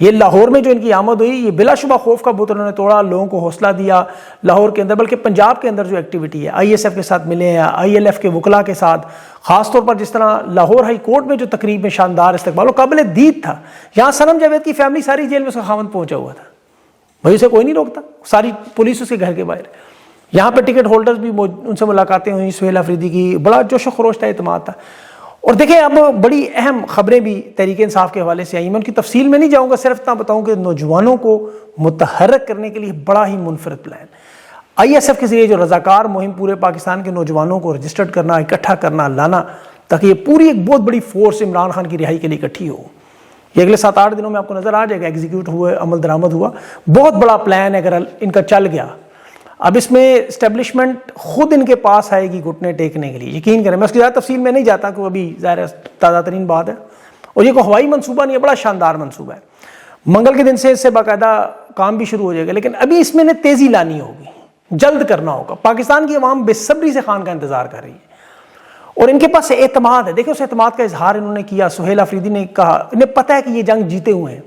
یہ لاہور میں جو ان کی آمد ہوئی، یہ بلا شبہ خوف کا بت انہوں نے توڑا، لوگوں کو حوصلہ دیا لاہور کے اندر، بلکہ پنجاب کے اندر جو ایکٹیویٹی ہے آئی ایس ایف کے ساتھ ملے ہیں، آئی ایل ایف کے وکلاء کے ساتھ، خاص طور پر جس طرح لاہور ہائی کورٹ میں جو تقریب میں شاندار استقبال و قابل دید تھا، یہاں صنم جاوید کی فیملی ساری جیل میں اس کا خاوند پہنچا ہوا تھا، بھائی اسے کوئی نہیں روکتا، ساری پولیس اس کے گھر کے باہر، یہاں پہ ٹکٹ ہولڈرز بھی ان سے ملاقاتیں ہوئیں، سہیل آفریدی کی، بڑا جوش و خروش تھا، اعتماد تھا۔ اور دیکھیں اب بڑی اہم خبریں بھی تحریک انصاف کے حوالے سے آئی، میں ان کی تفصیل میں نہیں جاؤں گا، صرف اتنا بتاؤں کہ نوجوانوں کو متحرک کرنے کے لیے بڑا ہی منفرد پلان، آئی ایس ایف کے ذریعے جو رضاکار مہم پورے پاکستان کے نوجوانوں کو رجسٹرڈ کرنا، اکٹھا کرنا، لانا، تاکہ یہ پوری ایک بہت بڑی فورس عمران خان کی رہائی کے لیے اکٹھی ہو۔ یہ اگلے 7-8 دنوں میں آپ کو نظر آ جائے گا، ایگزیکیوٹ ہوئے، عمل درآمد ہوا، بہت بڑا پلان ہے اگر ان کا چل گیا۔ اب اس میں اسٹیبلشمنٹ خود ان کے پاس آئے گی گھٹنے ٹیکنے کے لیے، یقین کریں، میں اس کی زیادہ تفصیل میں نہیں جاتا کہ وہ ابھی ظاہر تازہ ترین بات ہے، اور یہ کوئی ہوائی منصوبہ نہیں ہے، بڑا شاندار منصوبہ ہے، منگل کے دن سے اس سے باقاعدہ کام بھی شروع ہو جائے گا، لیکن ابھی اس میں نے تیزی لانی ہوگی، جلد کرنا ہوگا۔ پاکستان کی عوام بے صبری سے خان کا انتظار کر رہی ہے، اور ان کے پاس اعتماد ہے، دیکھیں اس اعتماد کا اظہار انہوں نے کیا، سہیل آفریدی نے کہا، انہیں پتہ ہے کہ یہ جنگ جیتے ہوئے ہیں،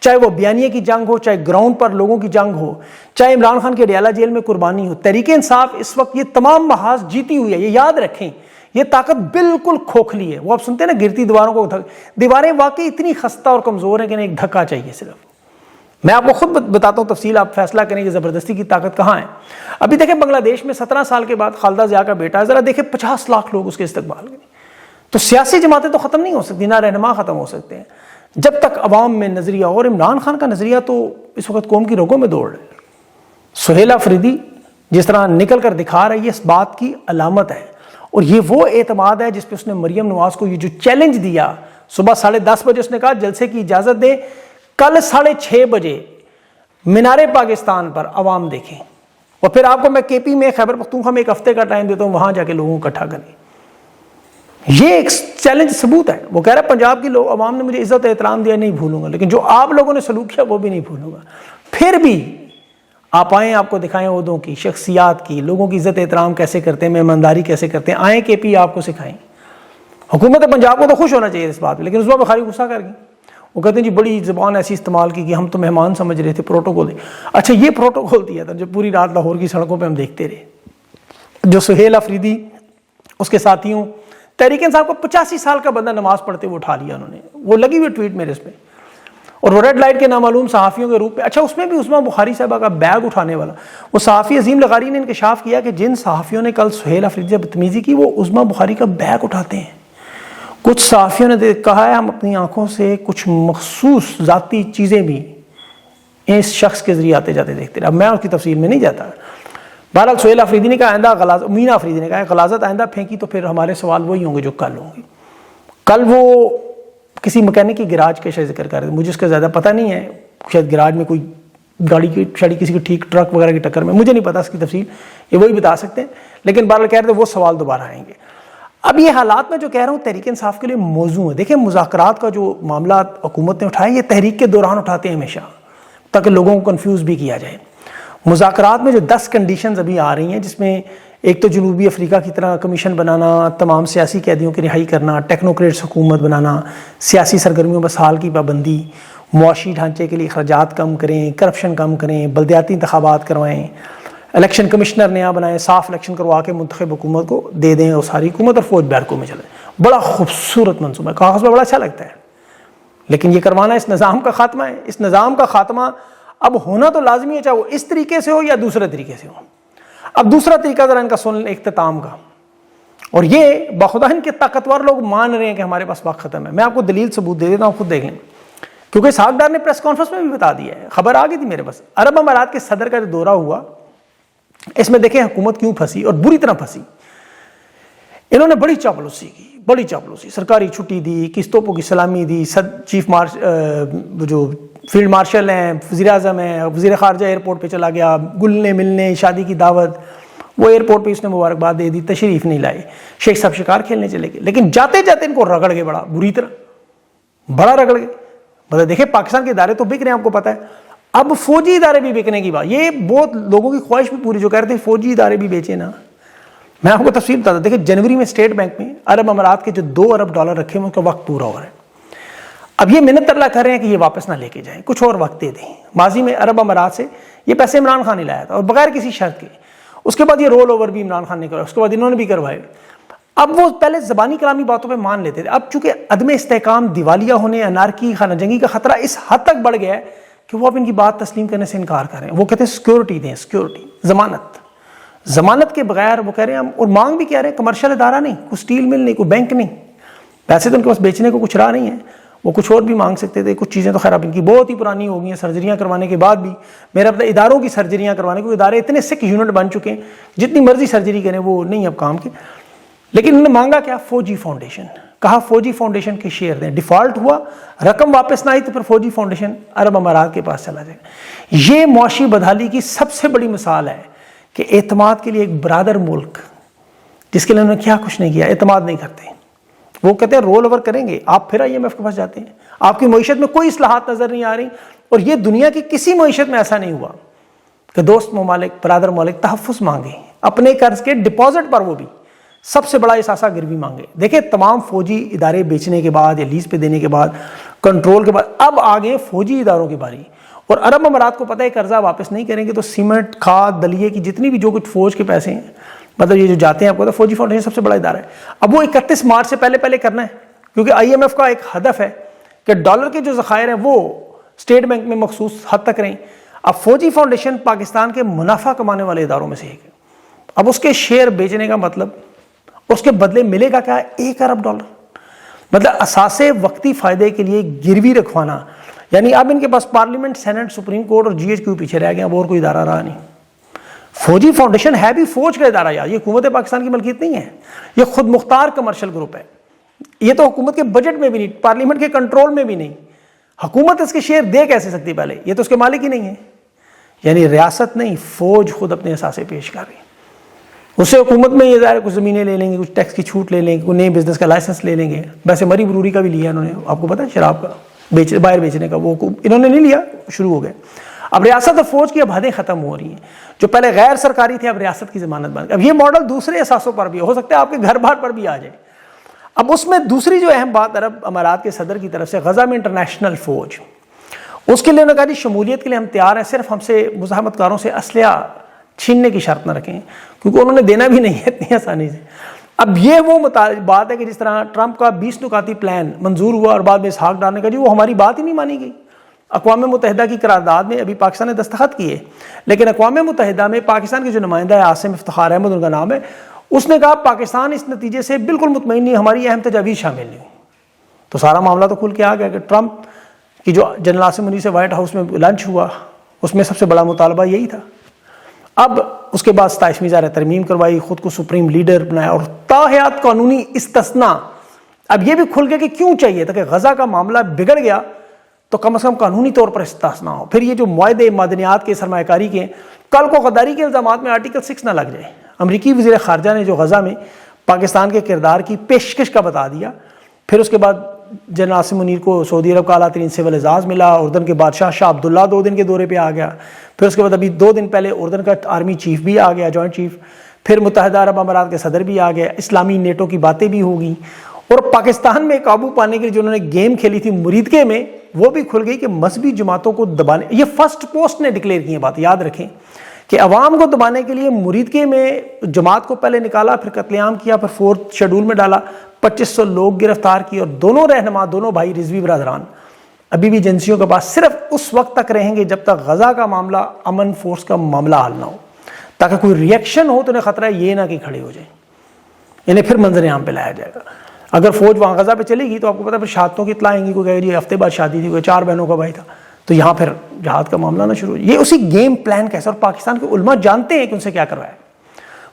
چاہے وہ بیانیے کی جنگ ہو، چاہے گراؤنڈ پر لوگوں کی جنگ ہو، چاہے عمران خان کے اڈیالہ جیل میں قربانی ہو، تحریک انصاف اس وقت یہ تمام محاذ جیتی ہوئی ہے، یہ یاد رکھیں، یہ طاقت بالکل کھوکھلی ہے۔ وہ آپ سنتے ہیں نا گرتی دیواروں کو، دیواریں واقعی اتنی خستہ اور کمزور ہیں کہ انہیں ایک دھکا چاہیے صرف۔ میں آپ کو خود بتاتا ہوں، تفصیل آپ فیصلہ کریں کہ زبردستی کی طاقت کہاں ہے۔ ابھی دیکھیں بنگلہ دیش میں 17 سال کے بعد خالدہ ضیاء کا بیٹا ہے، ذرا دیکھیں 50 لاکھ لوگ اس کے استقبال کریں، تو سیاسی جماعتیں تو ختم نہیں ہو سکتی، نہ رہنما ختم ہو سکتے ہیں جب تک عوام میں نظریہ، اور عمران خان کا نظریہ تو اس وقت قوم کی رگوں میں دوڑ رہا ہے۔ سہیل آفریدی جس طرح نکل کر دکھا رہا ہے، یہ اس بات کی علامت ہے، اور یہ وہ اعتماد ہے جس پہ اس نے مریم نواز کو یہ جو چیلنج دیا، صبح 10:30 بجے اس نے کہا جلسے کی اجازت دیں، کل 6:30 بجے مینار پاکستان پر عوام دیکھیں، اور پھر آپ کو میں کے پی میں خیبر پختونخوا میں 1 ہفتے کا ٹائم دیتا ہوں، وہاں جا کے لوگوں کو اکٹھا کریں۔ یہ ایک چیلنج ثبوت ہے، وہ کہہ رہا ہے پنجاب کی لوگ عوام نے مجھے عزت احترام دیا، نہیں بھولوں گا، لیکن جو آپ لوگوں نے سلوک کیا وہ بھی نہیں بھولوں گا۔ پھر بھی آپ آئیں، آپ کو دکھائیں عہدوں کی، شخصیات کی، لوگوں کی عزت احترام کیسے کرتے ہیں، مہمانداری کیسے کرتے ہیں، آئیں کے پی آپ کو سکھائیں۔ حکومت پنجاب کو تو خوش ہونا چاہیے اس بات پہ، لیکن عثمان بخاری غصہ کر گئی، وہ کہتے ہیں جی بڑی زبان ایسی استعمال کی کہ ہم تو مہمان سمجھ رہے تھے، پروٹوکول دے۔ اچھا یہ پروٹوکول دیا تھا جو پوری رات لاہور کی سڑکوں پہ ہم دیکھتے رہے، جو سہیل آفریدی اس کے ساتھیوں، تحریک انصاف کو 85 سال کا بندہ نماز پڑھتے وہ اٹھا لیا انہوں نے، وہ لگی ہوئی ٹویٹ میرے اس پہ، اور وہ ریڈ لائٹ کے نامعلوم صحافیوں کے روپ میں، اچھا اس میں بھی عثمان بخاری صاحبہ کا بیگ اٹھانے والا وہ صحافی عظیم لغاری نے انکشاف کیا کہ جن صحافیوں نے کل سہیل آفریدی سے بدتمیزی کی وہ عثمان بخاری کا بیگ اٹھاتے ہیں۔ کچھ صحافیوں نے کہا ہے ہم اپنی آنکھوں سے کچھ مخصوص ذاتی چیزیں بھی اس شخص کے ذریعے آتے جاتے دیکھتے رہے، اب میں اس کی تفصیل میں نہیں جاتا۔ بہرحال سہیل آفریدی نے کہا آئندہ مینا آفریدی نے کہا غلاظت آئندہ پھینکی تو پھر ہمارے سوال وہی ہوں گے جو کل ہوں گے۔ کل وہ کسی مکینک کی گراج کا شاید ذکر کر رہے تھے، مجھے اس کا زیادہ پتہ نہیں ہے، شاید گراج میں کوئی گاڑی کی شاید کسی کی ٹھیک ٹرک وغیرہ کی ٹکر میں، مجھے نہیں پتا اس کی تفصیل، یہ وہی بتا سکتے ہیں، لیکن بہرحال کہہ رہے تھے وہ سوال دوبارہ آئیں گے۔ اب یہ حالات میں جو کہہ رہا ہوں تحریک انصاف کے لیے موضوع ہے۔ دیکھیں مذاکرات کا جو معاملات حکومت نے اٹھائے، یہ تحریک کے دوران اٹھاتے ہیں ہمیشہ تاکہ لوگوں کو کنفیوز بھی کیا جائے۔ مذاکرات میں جو 10 کنڈیشنز ابھی آ رہی ہیں، جس میں ایک تو جنوبی افریقہ کی طرح کمیشن بنانا، تمام سیاسی قیدیوں کی رہائی کرنا، ٹیکنوکریٹس حکومت بنانا، سیاسی سرگرمیوں پر سال کی پابندی، معاشی ڈھانچے کے لیے اخراجات کم کریں، کرپشن کم کریں، بلدیاتی انتخابات کروائیں، الیکشن کمشنر نیا بنائیں، صاف الیکشن کروا کے منتخب حکومت کو دے دیں اور ساری حکومت اور فوج بیرکوں میں چلے۔ بڑا خوبصورت منصوبہ ہے، کاغذ میں بڑا اچھا لگتا ہے، لیکن یہ کروانا اس نظام کا خاتمہ ہے۔ اس نظام کا خاتمہ اب ہونا تو لازمی ہے، چاہے وہ اس طریقے سے ہو یا دوسرے طریقے سے ہو۔ اب دوسرا طریقہ ذرا ان کا سن اختتام کا، اور یہ بخدا ان کے طاقتور لوگ مان رہے ہیں کہ ہمارے پاس وقت ختم ہے۔ میں آپ کو دلیل ثبوت دے دیتا ہوں، خود دیکھ لیں، کیونکہ اسحاق ڈار نے پریس کانفرنس میں بھی بتا دیا ہے، خبر آ گئی تھی میرے پاس۔ عرب امارات کے صدر کا جو دورہ ہوا، اس میں دیکھیں حکومت کیوں پھنسی اور بری طرح پھنسی۔ انہوں نے بڑی چاپلوسی کی، بڑی چاپلوسی، سرکاری چھٹی دی، کس توپوں کی سلامی دی، چیف جو فیلڈ مارشل ہیں، وزیر اعظم ہیں، وزیر خارجہ ایئرپورٹ پہ چلا گیا، گلنے ملنے، شادی کی دعوت، وہ ایئرپورٹ پہ اس نے مبارکباد دے دی، تشریف نہیں لائے، شیخ صاحب شکار کھیلنے چلے گئے، لیکن جاتے جاتے ان کو رگڑ گئے، بڑا بری طرح، بڑا رگڑ گئے۔ مطلب دیکھیں پاکستان کے ادارے تو بک رہے ہیں، آپ کو پتہ ہے، اب فوجی ادارے بھی بکنے کی بات، یہ بہت لوگوں کی خواہش بھی پوری، جو کہہ رہے تھے فوجی ادارے بھی بیچے نا۔ میں آپ کو تفصیل بتاتا ہوں، دیکھیں جنوری میں اسٹیٹ بینک میں عرب امارات کے جو $2 ارب رکھے ہوئے ان کا وقت پورا ہو رہا ہے۔ اب یہ منت اللہ کر رہے ہیں کہ یہ واپس نہ لے کے جائیں، کچھ اور وقت دے دیں. ماضی میں عرب امارات سے یہ پیسے عمران خان نے لایا تھا اور بغیر کسی شرط کے. اس کے بعد یہ رول اوور بھی عمران خان نے کروایا، اس کے بعد انہوں نے بھی کروائے. اب وہ پہلے زبانی کلامی باتوں پہ مان لیتے تھے، اب چونکہ عدم استحکام، دیوالیہ ہونے، انارکی، خانہ جنگی کا خطرہ اس حد تک بڑھ گیا ہے کہ وہ اب ان کی بات تسلیم کرنے سے انکار کر رہے ہیں. وہ کہتے ہیں سیکورٹی دیں، سیکورٹی، ضمانت کے بغیر. وہ کہہ رہے ہیں ہم، اور مانگ بھی کہہ رہے ہیں کمرشل ادارہ نہیں، کوئی اسٹیل مل نہیں، کوئی بینک نہیں. پیسے تو ان کے پاس بیچنے کو کچھ راہ نہیں ہے، وہ کچھ اور بھی مانگ سکتے تھے. کچھ چیزیں تو خیر اب ان کی بہت ہی پرانی ہو گئی ہیں، سرجریاں کروانے کے بعد بھی. میرا اپنے اداروں کی سرجریاں کروانے کو، ادارے اتنے سک یونٹ بن چکے ہیں، جتنی مرضی سرجری کریں وہ نہیں اب کام کے. لیکن انہوں نے مانگا کیا؟ فوجی فاؤنڈیشن. کہا فوجی فاؤنڈیشن کے شیئر دیں. ڈیفالٹ ہوا، رقم واپس نہ آئی تو پھر فوجی فاؤنڈیشن عرب امارات کے پاس چلا جائے گا. یہ معاشی بدحالی کی سب سے بڑی مثال ہے کہ اعتماد کے لیے ایک برادر ملک جس کے لیے انہوں نے کیا کچھ نہیں کیا، اعتماد نہیں کرتے. وہ کہتے ہیں رول اوور کریں گے، آپ پھر IMF کے پاس جاتے ہیں. آپ کی معیشت میں کوئی اصلاحات نظر نہیں آ رہی، اور یہ دنیا کی کسی معیشت میں ایسا نہیں ہوا کہ دوست ممالک، برادر ممالک تحفظ مانگے اپنے قرض کے ڈپازٹ پر، وہ بھی سب سے بڑا اثاثہ گروی مانگے. دیکھیں تمام فوجی ادارے بیچنے کے بعد یا لیز پہ دینے کے بعد، کنٹرول کے بعد، اب آگے فوجی اداروں کی باری. اور عرب امارات کو پتہ ہے قرضہ واپس نہیں کریں گے تو سیمنٹ، کھاد، دلیے کی جتنی بھی جو کچھ فوج کے پیسے ہیں، مطلب یہ جو جاتے ہیں، آپ کو پتہ ہے فوجی فاؤنڈیشن سب سے بڑا ادارہ ہے. اب وہ 31 مارچ سے پہلے کرنا ہے، کیونکہ IMF کا ایک ہدف ہے کہ ڈالر کے جو ذخائر ہیں وہ اسٹیٹ بینک میں مخصوص حد تک رہیں. اب فوجی فاؤنڈیشن پاکستان کے منافع کمانے والے اداروں میں سے ایک ہے. اب اس کے شیئر بیچنے کا مطلب اس کے بدلے ملے گا کیا؟ $1 ارب. مطلب اثاثے وقتی فائدے کے لیے گروی رکھوانا. یعنی اب ان کے پاس پارلیمنٹ، سینٹ، سپریم کورٹ اور GHQ پیچھے رہ گئے، اب اور کوئی ادارہ رہا نہیں. فوجی فاؤنڈیشن ہے بھی فوج کا ادارہ یار، یہ حکومت پاکستان کی ملکیت نہیں ہے، یہ خود مختار کمرشل گروپ ہے. یہ تو حکومت کے بجٹ میں بھی نہیں، پارلیمنٹ کے کنٹرول میں بھی نہیں. حکومت اس کے شیئر دے کیسے سکتی؟ پہلے یہ تو اس کے مالک ہی نہیں ہے. یعنی ریاست نہیں، فوج خود اپنے اثاثے پیش کر رہی ہے. اس سے حکومت میں یہ ظاہر کچھ زمینیں لے لیں گے، کچھ ٹیکس کی چھوٹ لے لیں گے، کوئی نئے بزنس کا لائسنس لے لیں گے. ویسے مری بروری کا بھی لیا انہوں نے، آپ کو پتا ہے شراب کا باہر بیچنے کا، وہ انہوں نے نہیں لیا، شروع ہو گئے. اب ریاست اور فوج کی اب حدیں ختم ہو رہی ہیں. جو پہلے غیر سرکاری تھے اب ریاست کی ضمانت بن گئی. اب یہ ماڈل دوسرے اثاثوں پر بھی ہو سکتا ہے، آپ کے گھر بار پر بھی آ جائے. اب اس میں دوسری جو اہم بات عرب امارات کے صدر کی طرف سے، غزہ میں انٹرنیشنل فوج، اس کے لیے انہوں نے کہا جی شمولیت کے لیے ہم تیار ہیں، صرف ہم سے مزاحمت کاروں سے اسلحہ چھیننے کی شرط نہ رکھیں، کیونکہ انہوں نے دینا بھی نہیں ہے اتنی آسانی سے. اب یہ وہ بات ہے کہ جس طرح ٹرمپ کا 20 نکاتی پلان منظور ہوا اور بعد میں اسحاق ڈالنے کا، جی وہ ہماری بات ہی نہیں مانی گئی. اقوام متحدہ کی قرارداد میں ابھی پاکستان نے دستخط کیے، لیکن اقوام متحدہ میں پاکستان کے جو نمائندہ ہے عاصم افتخار احمد ان کا نام ہے، اس نے کہا پاکستان اس نتیجے سے بالکل مطمئن نہیں، ہماری اہم تجاویز شامل نہیں. تو سارا معاملہ تو کھل کے آ گیا کہ ٹرمپ کی جو جنرل عاصم منیر سے وائٹ ہاؤس میں لنچ ہوا، اس میں سب سے بڑا مطالبہ یہی تھا. اب اس کے بعد 27ویں ذرا ترمیم کروائی، خود کو سپریم لیڈر بنایا، اور تاحیات قانونی استثناء. اب یہ بھی کھل گیا کہ کیوں چاہیے تھا کہ غزہ کا معاملہ بگڑ گیا تو کم از کم قانونی طور پر استثناء ہو. پھر یہ جو معاہدے معدنیات کے، سرمایہ کاری کے، کل کو غداری کے الزامات میں آرٹیکل 6 نہ لگ جائے. امریکی وزیر خارجہ نے جو غزہ میں پاکستان کے کردار کی پیشکش کا بتا دیا. پھر اس کے بعد جنرل عاصم منیر کو سعودی عرب کا اعلیٰ ترین سول اعزاز ملا، اردن کے بادشاہ شاہ عبداللہ 2 دن کے دورے پہ آ گیا. پھر اس کے بعد ابھی 2 دن پہلے اردن کا آرمی چیف بھی آ گیا، جوائنٹ چیف. پھر متحدہ عرب امارات کے صدر بھی آ گیا، اسلامی نیٹو کی باتیں بھی ہوگی. اور پاکستان میں قابو پانے کے لیے جو انہوں نے گیم کھیلی تھی مریدکے میں، وہ بھی کھل گئی کہ مذہبی جماعتوں کو دبانے. یہ فرسٹ پوسٹ نے ڈکلیئر کی ہے بات، یاد رکھیں کہ عوام کو دبانے کے لیے مریدکے میں جماعت کو پہلے نکالا، پھر قتل عام کیا، پھر 4 شیڈول میں ڈالا، 2500 لوگ گرفتار کیے. اور دونوں رہنما، دونوں بھائی رضوی برادران ابھی بھی ایجنسیوں کے پاس صرف اس وقت تک رہیں گے جب تک غزہ کا معاملہ، امن فورس کا معاملہ حل نہ ہو، تاکہ کوئی ریئیکشن ہو تو انہیں خطرہ ہے یہ نہ کہ کھڑے ہو جائیں، انہیں پھر منظر عام پہ لایا جائے گا. اگر فوج وہاں غزہ پہ چلے گی تو آپ کو پتا پھر شہادتوں کی اطلاع آئیں گی، کوئی کہے جی ہفتے بعد شادی تھی، کوئی 4 بہنوں کا بھائی تھا، تو یہاں پھر جہاد کا معاملہ نہ شروع ہو. یہ اسی گیم پلان کا ہے. اور پاکستان کے علماء جانتے ہیں کہ ان سے کیا کروایا.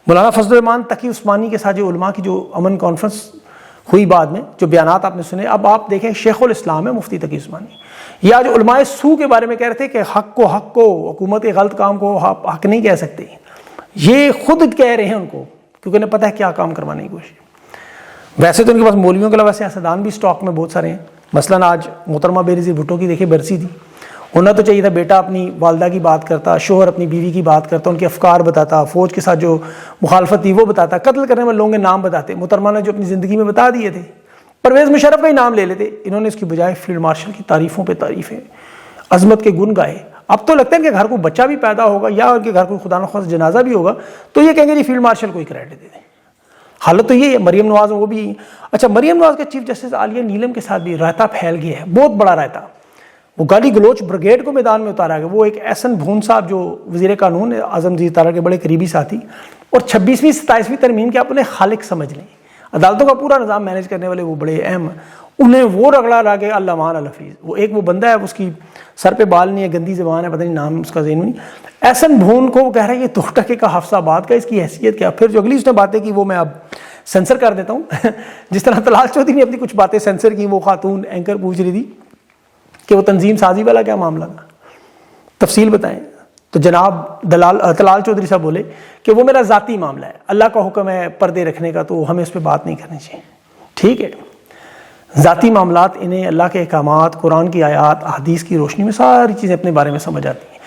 مولانا فضل الرحمان تقی عثمانی کے ساتھ جو علماء کی جو امن کانفرنس ہوئی بعد میں، جو بیانات آپ نے سنے، اب آپ دیکھیں شیخ الاسلام ہے مفتی تقی عثمانی. یہ آج علماء سو کے بارے میں کہہ رہے تھے کہ حق کو حکومت کے غلط کام کو حق نہیں کہہ سکتے. یہ خود کہہ رہے ہیں ان کو، کیونکہ انہیں پتہ ہے کیا کام کروانے کی کوشش. ویسے تو ان کے پاس مولویوں کے علاوہ سیاستدان بھی سٹاک میں بہت سارے ہیں. مثلاً آج محترمہ بے نظیر بھٹو کی دیکھیں برسی تھی. ہونا تو چاہیے تھا بیٹا اپنی والدہ کی بات کرتا، شوہر اپنی بیوی کی بات کرتا، ان کے افکار بتاتا، فوج کے ساتھ جو مخالفت تھی وہ بتاتا، قتل کرنے والے لوگوں کے نام بتاتے. محترمہ نے جو اپنی زندگی میں بتا دیے تھے پرویز مشرف کا ہی نام لے لیتے، انہوں نے اس کی بجائے فیلڈ مارشل کی تعریفوں پہ تعریفیں، عظمت کے گن گائے۔ اب تو لگتا ہے کہ گھر کو بچہ بھی پیدا ہوگا یا ان کے گھر کو خدا نخواستہ جنازہ بھی ہوگا تو یہ کہیں گے جی فیلڈ مارشل کو ہی کریڈٹ دے دیں۔ حالت تو یہ ہے، مریم نواز وہ بھی، اچھا مریم نواز کے چیف جسٹس عالیہ نیلم کے ساتھ بھی رائتا پھیل گیا ہے، بہت بڑا رائتا۔ وہ گالی گلوچ بریگیڈ کو میدان میں اتارا گیا۔ وہ ایک احسن بھون صاحب جو وزیر قانون اعظم جی طارق کے بڑے قریبی ساتھی اور 26ویں 27ویں ترمیم کے اپنے خالق سمجھ لیں، عدالتوں کا پورا نظام مینیج کرنے والے وہ بڑے اہم، انہیں وہ رگڑا لا کے علمان الحفیظ، وہ ایک وہ بندہ ہے اس کی سر پہ بال نہیں ہے، گندی زبان ہے، پتہ نہیں نام اس کا ذہن میں نہیں، احسن بھون کو وہ کہہ رہا ہے یہ 2 ٹکے کا حفصہ آباد کا، اس کی حیثیت کیا؟ پھر جو اگلی اس نے باتیں کی وہ میں اب سینسر کر دیتا ہوں جس طرح طلال چودھری نے اپنی کچھ باتیں سینسر کی، وہ خاتون اینکر پوچھ رہی تھی کہ وہ تنظیم سازی والا کیا معاملہ تھا، تفصیل بتائیں، تو جناب طلال چودھری صاحب بولے کہ وہ میرا ذاتی معاملہ ہے، اللہ کا حکم ہے پردے رکھنے کا تو ہمیں اس پہ بات نہیں کرنی چاہیے۔ ٹھیک ہے، ذاتی معاملات انہیں اللہ کے احکامات، قرآن کی آیات، احادیث کی روشنی میں ساری چیزیں اپنے بارے میں سمجھ آتی ہیں۔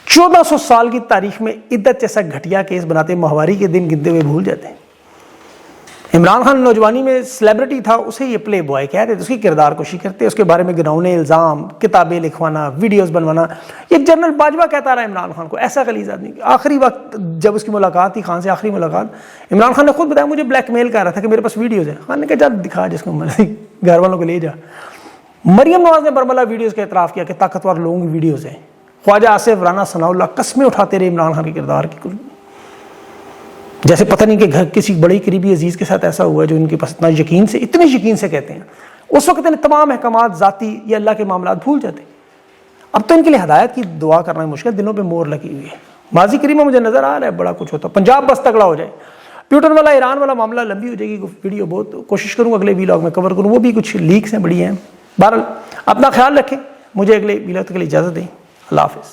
1400 سال کی تاریخ میں عدت جیسا گھٹیا کیس بناتے ماہواری کے دن گنتے ہوئے بھول جاتے ہیں۔ عمران خان نوجوانی میں سیلیبریٹی تھا، اسے یہ پلے بوائے کہتے تھے، اس کی کردار کشی کرتے، اس کے بارے میں گناؤنے الزام، کتابیں لکھوانا، ویڈیوز بنوانا۔ ایک جنرل باجوہ کہتا رہا عمران خان کو، ایسا غلیظ آدمی۔ آخری وقت جب اس کی ملاقات تھی خان سے، آخری ملاقات، عمران خان نے خود بتایا مجھے بلیک میل کر رہا تھا کہ میرے پاس ویڈیوز ہیں۔ خان نے کہا جا دکھا جس کو مرضی، گھر والوں کو لے جا۔ مریم نواز نے برملا ویڈیوز کا اعتراف کیا کہ طاقتور لوگوں کی ویڈیوز ہیں۔ خواجہ آصف، رانا ثناء اللہ قسمیں اٹھاتے رہے عمران خان کے کردار کی، جیسے پتہ نہیں کہ گھر کسی بڑی قریبی عزیز کے ساتھ ایسا ہوا ہے جو ان کے پاس اتنا یقین سے، اتنے یقین سے کہتے ہیں۔ اس وقت انہیں تمام احکامات ذاتی یا اللہ کے معاملات بھول جاتے۔ اب تو ان کے لیے ہدایت کی دعا کرنا مشکل، دلوں پہ مور لگی ہوئی ہے۔ ماضی کریم میں مجھے نظر آ رہا ہے بڑا کچھ ہوتا، پنجاب بس تگڑا ہو جائے، پیوٹن والا ایران والا معاملہ لمبی ہو جائے گی ویڈیو، بہت کوشش کروں اگلے ویلاگ میں کور کروں، وہ بھی کچھ لیکس ہیں بڑی ہیں۔ بہرحال اپنا خیال رکھیں، مجھے اگلے ویلاگ کے لیے اجازت دیں، اللہ حافظ۔